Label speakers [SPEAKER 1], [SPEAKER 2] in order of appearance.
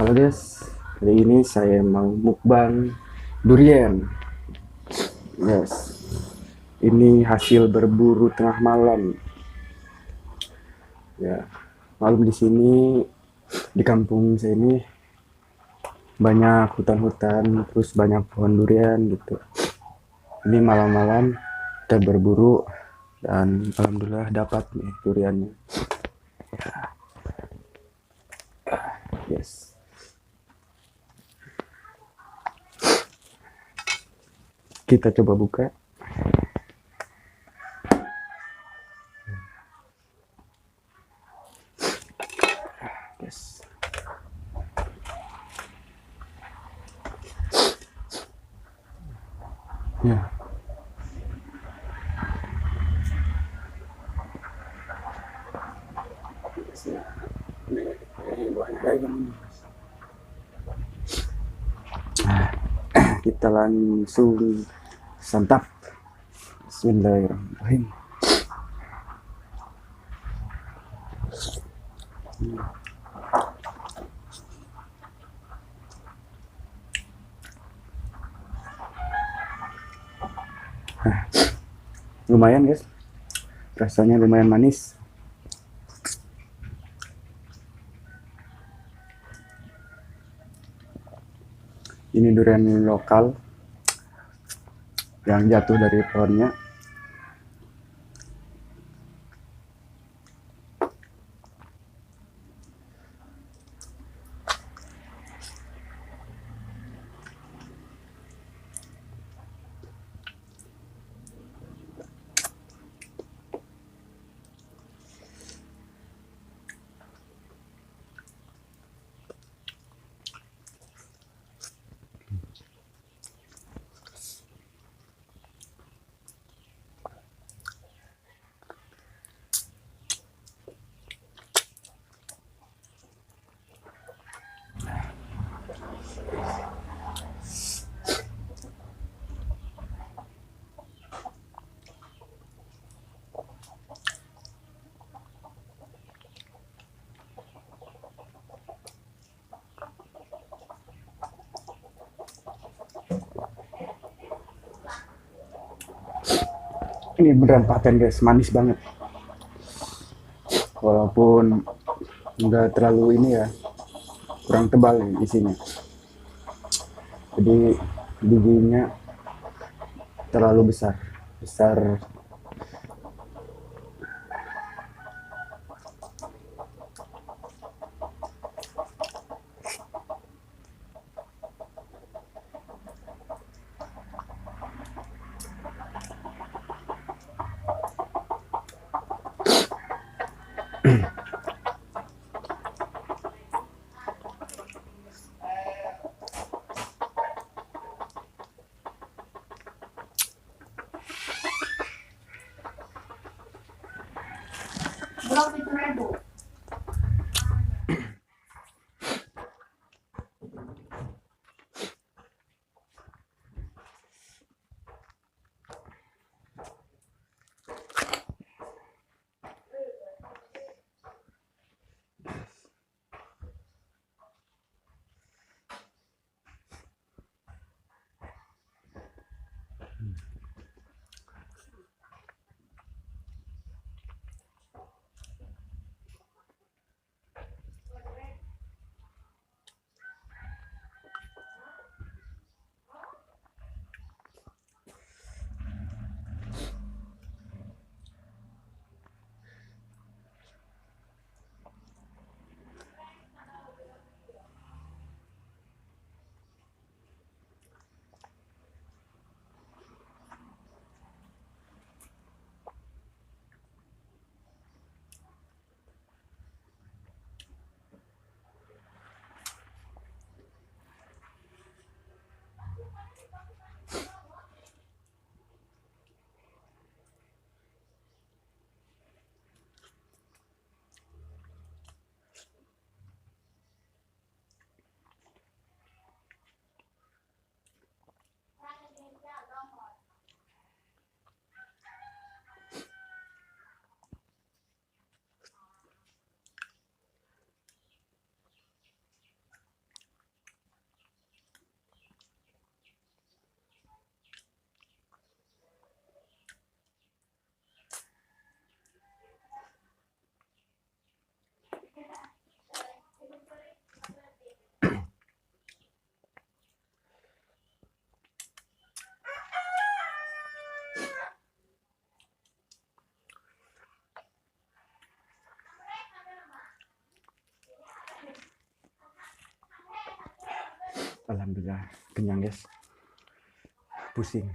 [SPEAKER 1] Halo guys, hari ini saya mau mukbang durian. Yes, ini hasil berburu tengah malam. Ya, malam di sini di kampung saya ini banyak hutan-hutan, terus banyak pohon durian gitu. Ini malam-malam kita berburu dan alhamdulillah dapat nih duriannya. Yes, kita coba buka. Yes. Ya, kita langsung santap. Bismillahirrahmanirrahim. Lumayan guys, rasanya lumayan manis. Ini durian lokal yang jatuh dari pohonnya. Ini beneran paten guys, manis banget. Walaupun nggak terlalu ini ya, kurang tebal nih isinya. Jadi bijinya terlalu besar, besar. Alhamdulillah kenyang guys, pusing.